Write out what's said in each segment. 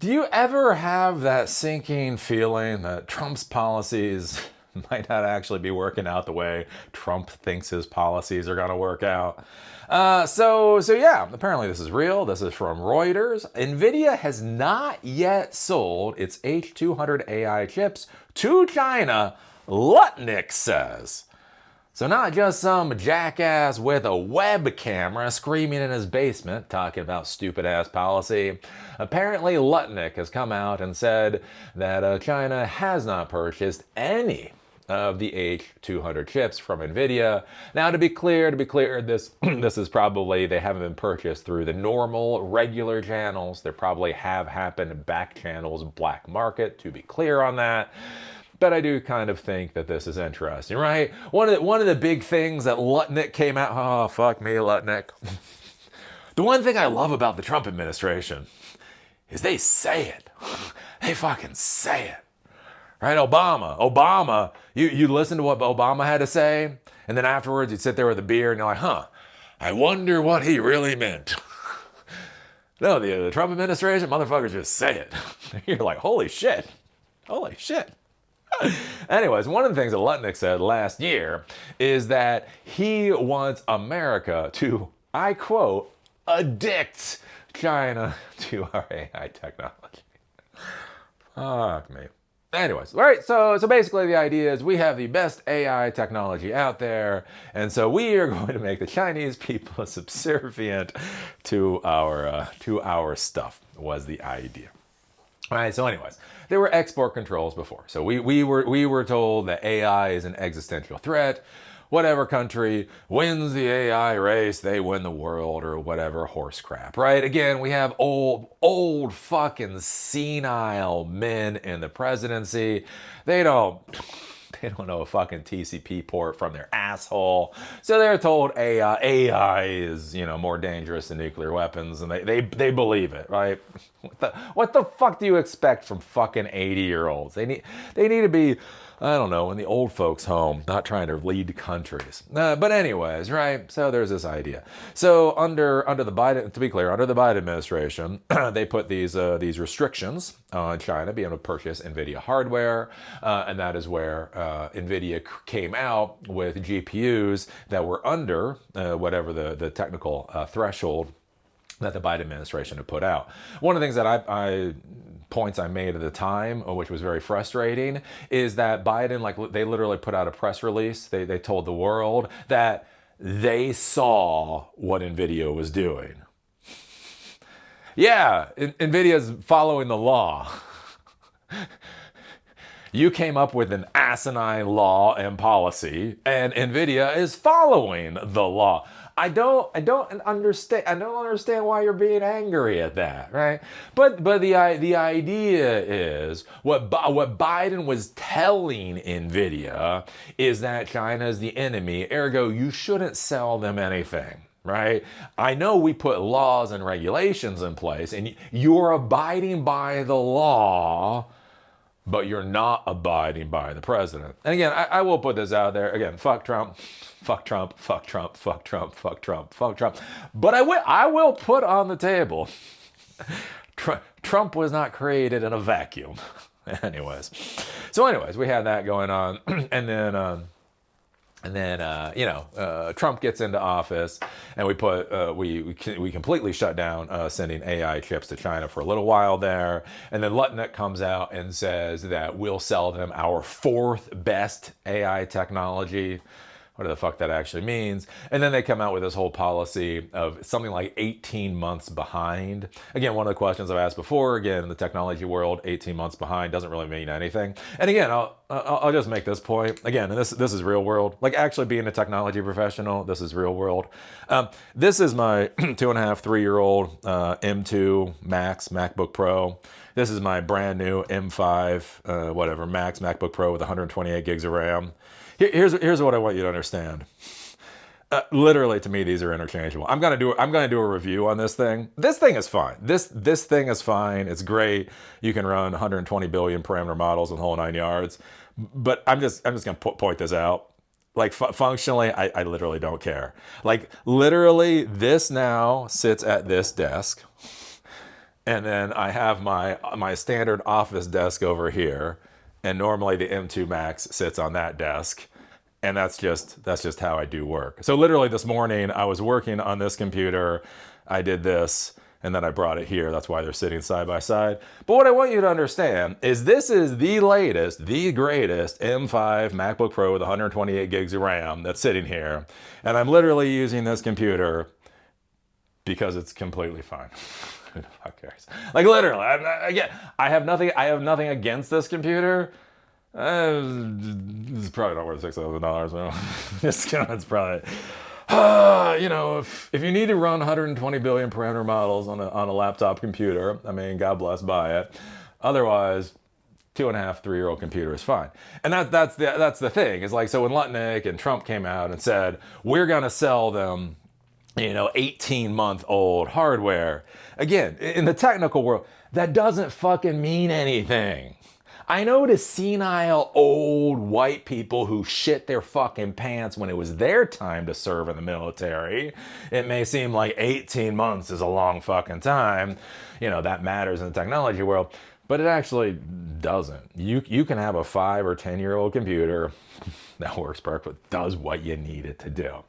Do you ever have that sinking feeling that Trump's policies might not actually be working out the way Trump thinks his policies are going to work out? So yeah, apparently this is real. This is from Reuters. NVIDIA has not yet sold its H200 AI chips to China, Lutnick says. So not just some jackass with a web camera screaming in his basement talking about stupid ass policy. Apparently Lutnick has come out and said that China has not purchased any of the H200 chips from NVIDIA. Now to be clear, this this is probably, they haven't been purchased through the normal regular channels. There probably have happened back channels, black market, to be clear on that. But I do kind of think that this is interesting, right? One of the big things that Lutnick came out, oh, fuck me, Lutnick. The one thing I love about the Trump administration is they say it. They fucking say it. Right? Obama, you listen to what Obama had to say, and then afterwards you'd sit there with a beer and you're like, I wonder what he really meant. No, the Trump administration, motherfuckers just say it. You're like, holy shit. Holy shit. Anyways, one of the things that Lutnick said last year is that he wants America to, I quote, addict China to our AI technology. Fuck me. Anyways, right, so basically the idea is we have the best AI technology out there, and so we are going to make the Chinese people subservient to our stuff, was the idea. All right, so anyways, there were export controls before. So we were told that AI is an existential threat. Whatever country wins the AI race, they win the world, or whatever horse crap, right? Again, we have old fucking senile men in the presidency. They don't know a fucking TCP port from their asshole. So they're told AI is, more dangerous than nuclear weapons, and they believe it, right? What the fuck do you expect from fucking 80-year-olds? They need to be, I don't know, in the old folks' home, not trying to lead countries. But anyways, right? So there's this idea. So under the Biden, to be clear, under the Biden administration, they put these restrictions on China being able to purchase NVIDIA hardware, and that is where NVIDIA came out with GPUs that were under whatever the technical threshold that the Biden administration had put out. One of the things that points I made at the time, which was very frustrating, is that Biden, they literally put out a press release. They told the world that they saw what NVIDIA was doing. Yeah, NVIDIA's following the law. You came up with an asinine law and policy, and NVIDIA is following the law. I don't understand why you're being angry at that, right? But the idea is what Biden was telling NVIDIA is that China is the enemy, ergo you shouldn't sell them anything. Right? I know we put laws and regulations in place, and you're abiding by the law, but you're not abiding by the president. And again, I will put this out there. Again, fuck Trump, fuck Trump, fuck Trump, fuck Trump, fuck Trump, fuck Trump. But I will put on the table, Trump was not created in a vacuum. Anyways. So we had that going on. And then Trump gets into office, and we completely shut down sending AI chips to China for a little while there. And then Lutnick comes out and says that we'll sell them our fourth best AI technology. What the fuck that actually means. And then they come out with this whole policy of something like 18 months behind. Again, one of the questions I've asked before, again, in the technology world, 18 months behind doesn't really mean anything. And again, I'll just make this point. Again, and this is real world. Like actually being a technology professional, this is real world. This is my 2.5, 3-year-old M2 Max MacBook Pro. This is my brand new M5, Max MacBook Pro with 128 gigs of RAM. Here's what I want you to understand. Literally, to me, these are interchangeable. I'm gonna do a review on this thing. This thing is fine. This thing is fine. It's great. You can run 120 billion parameter models in the whole 9 yards. But I'm just gonna point this out. Like functionally, I literally don't care. Like literally, this now sits at this desk. and then I have my standard office desk over here, and normally the M2 Max sits on that desk, and that's just how I do work. So literally this morning I was working on this computer, I did this, and then I brought it here. That's why they're sitting side by side. But what I want you to understand is this is the latest, the greatest M5 MacBook Pro with 128 gigs of RAM that's sitting here, and I'm literally using this computer because it's completely fine. Who the fuck cares? Like literally, I have nothing against this computer. This is probably not worth $6,000. It's probably, if you need to run 120 billion parameter models on a laptop computer, I mean, God bless, buy it. Otherwise, 2.5, 3-year-old computer is fine. And that's the thing. It's like, so when Lutnick and Trump came out and said, we're gonna sell them 18-month-old hardware. Again, in the technical world, that doesn't fucking mean anything. I know to senile old white people who shit their fucking pants when it was their time to serve in the military, it may seem like 18 months is a long fucking time. That matters in the technology world, but it actually doesn't. You can have a 5 or 10-year-old computer that works perfectly, does what you need it to do.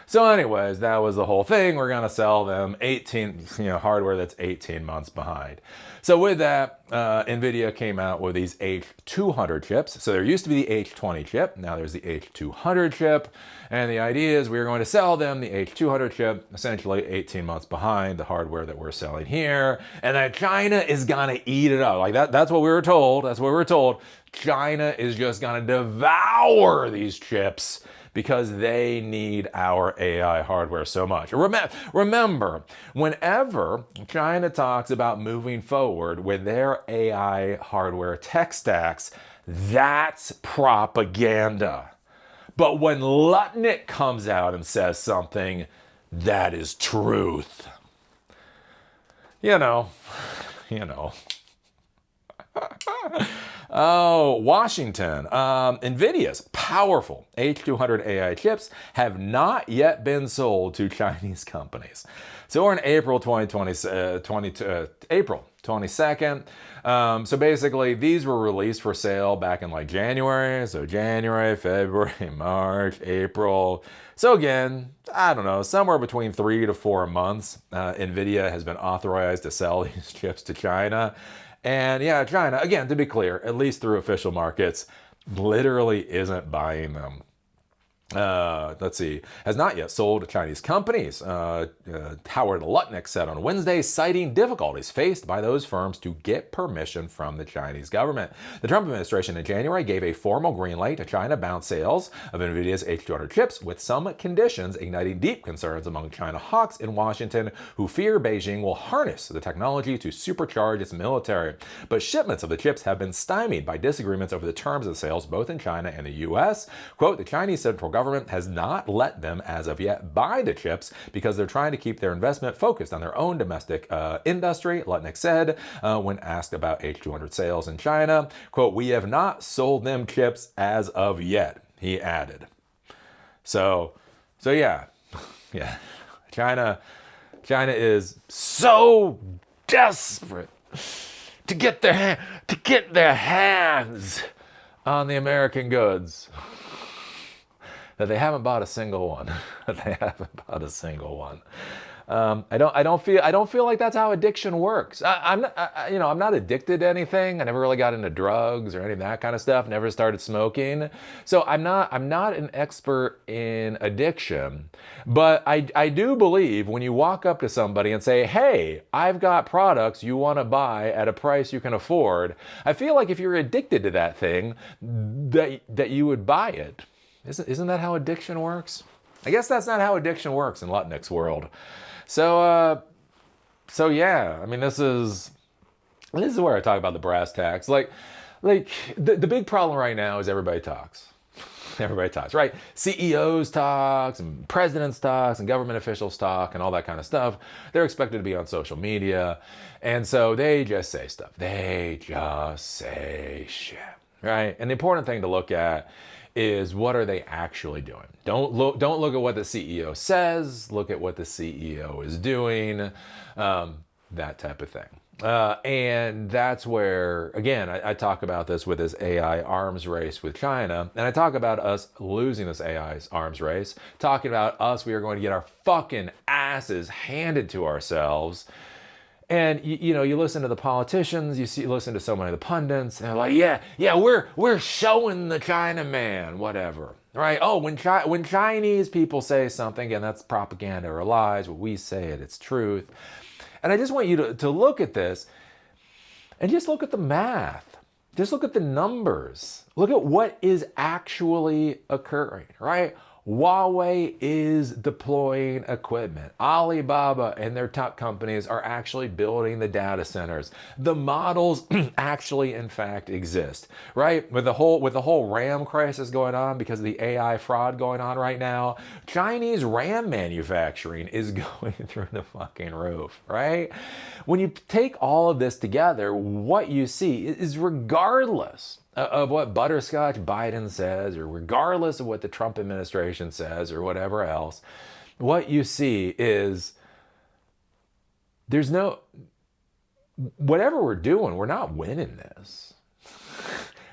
So anyways, that was the whole thing. We're going to sell them hardware that's 18 months behind. So with that, NVIDIA came out with these H200 chips. So there used to be the H20 chip. Now there's the H200 chip. And the idea is we're going to sell them the H200 chip, essentially 18 months behind the hardware that we're selling here. And then China is going to eat it up. Like that's what we were told. That's what we were told. China is just going to devour these chips because they need our AI hardware so much. Remember, whenever China talks about moving forward with their AI hardware tech stacks, that's propaganda. But when Lutnick comes out and says something, that is truth. Oh, Washington. NVIDIA's powerful H200 AI chips have not yet been sold to Chinese companies. So we're in April 2020, April 22nd. So basically, these were released for sale back in like January. So January, February, March, April. So again, I don't know, somewhere between 3 to 4 months, NVIDIA has been authorized to sell these chips to China. And yeah, China, again, to be clear, at least through official markets, literally isn't buying them. Let's see, has not yet sold to Chinese companies. Howard Lutnick said on Wednesday, citing difficulties faced by those firms to get permission from the Chinese government. The Trump administration in January gave a formal green light to China-bound sales of NVIDIA's H200 chips, with some conditions igniting deep concerns among China hawks in Washington who fear Beijing will harness the technology to supercharge its military. But shipments of the chips have been stymied by disagreements over the terms of the sales both in China and the U.S. Quote, the Chinese central government has not let them as of yet buy the chips because they're trying to keep their investment focused on their own domestic industry, Lutnick said when asked about H200 sales in China. Quote, we have not sold them chips as of yet, he added. So yeah, China is so desperate to get their hands on the American goods that they haven't bought a single one. I don't feel like that's how addiction works. I'm not addicted to anything. I never really got into drugs or any of that kind of stuff. Never started smoking. So I'm not an expert in addiction, but I do believe when you walk up to somebody and say, hey, I've got products you want to buy at a price you can afford, I feel like if you're addicted to that thing, that you would buy it. Isn't that how addiction works? I guess that's not how addiction works in Lutnick's world. So yeah, I mean, this is where I talk about the brass tacks. Like the big problem right now is everybody talks. Everybody talks, right? CEOs talks and presidents talks and government officials talk and all that kind of stuff. They're expected to be on social media. And so they just say stuff. They just say shit, right? And the important thing to look at is what are they actually doing? Don't look at what the CEO says, look at what the CEO is doing, that type of thing. And that's where, again, I talk about this with this AI arms race with China. And I talk about us losing this AI arms race, talking about us, we are going to get our fucking asses handed to ourselves. And you know, you listen to the politicians, you listen to so many of the pundits, and they're like, yeah, we're showing the China man, whatever, right? Oh, when Chinese people say something, and that's propaganda or lies, when we say it, it's truth. And I just want you to look at this and just look at the math. Just look at the numbers. Look at what is actually occurring, right? Huawei is deploying equipment. Alibaba and their top companies are actually building the data centers. The models actually, in fact, exist, right? With the whole RAM crisis going on because of the AI fraud going on right now, Chinese RAM manufacturing is going through the fucking roof, right? When you take all of this together, what you see is, regardless of what Butterscotch Biden says, or regardless of what the Trump administration says, or whatever else, what you see is there's no, whatever we're doing, we're not winning this.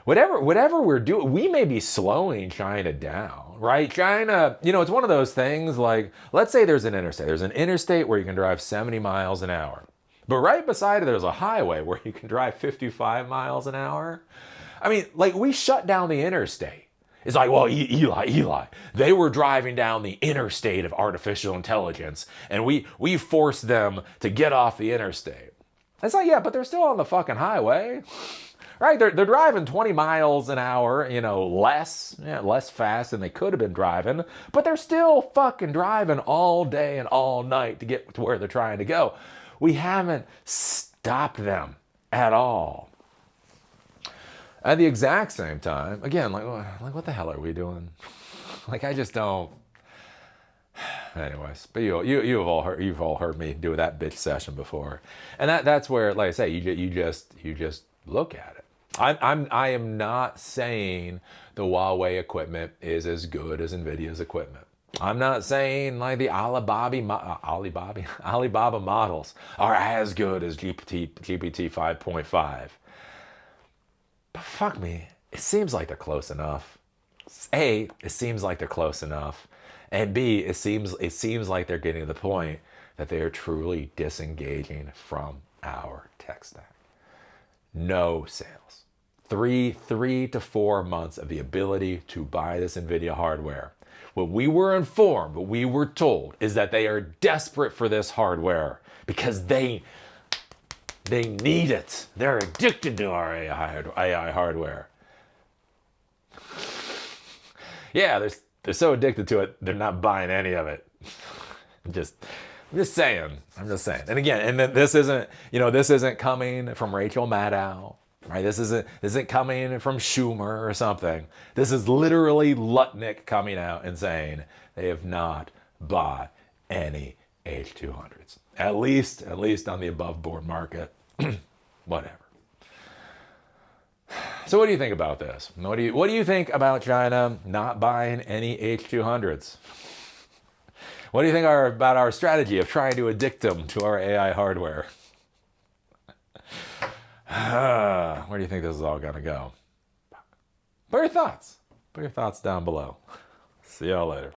Whatever we're doing, we may be slowing China down, right? China, you know, it's one of those things like, let's say there's an interstate. There's an interstate where you can drive 70 miles an hour. But right beside it, there's a highway where you can drive 55 miles an hour. I mean, like, we shut down the interstate. It's like, well, Eli, they were driving down the interstate of artificial intelligence, and we forced them to get off the interstate. It's like, yeah, but they're still on the fucking highway, right? They're driving 20 miles an hour, you know, less fast than they could have been driving, but they're still fucking driving all day and all night to get to where they're trying to go. We haven't stopped them at all. At the exact same time, again, like what the hell are we doing? Like, I just don't. Anyways, but you've all heard me do that bitch session before, and that's where, like I say, you just look at it. I am not saying the Huawei equipment is as good as NVIDIA's equipment. I'm not saying like the Alibaba models are as good as GPT 5.5. But fuck me, it seems like they're close enough. A, it seems like they're close enough. And B, it seems like they're getting to the point that they are truly disengaging from our tech stack. No sales. Three to 4 months of the ability to buy this NVIDIA hardware. What we were informed, what we were told, is that they are desperate for this hardware because they need it. They're addicted to our AI hardware. Yeah, they're so addicted to it, they're not buying any of it. I'm just saying. And again, and this isn't coming from Rachel Maddow, right? This isn't coming from Schumer or something. This is literally Lutnick coming out and saying they have not bought any H200s. At least on the above board market. Whatever. So what do you think about this? What do you think about China not buying any H200s? What do you think about our strategy of trying to addict them to our AI hardware? Where do you think this is all going to go? Put your thoughts down below. See y'all later.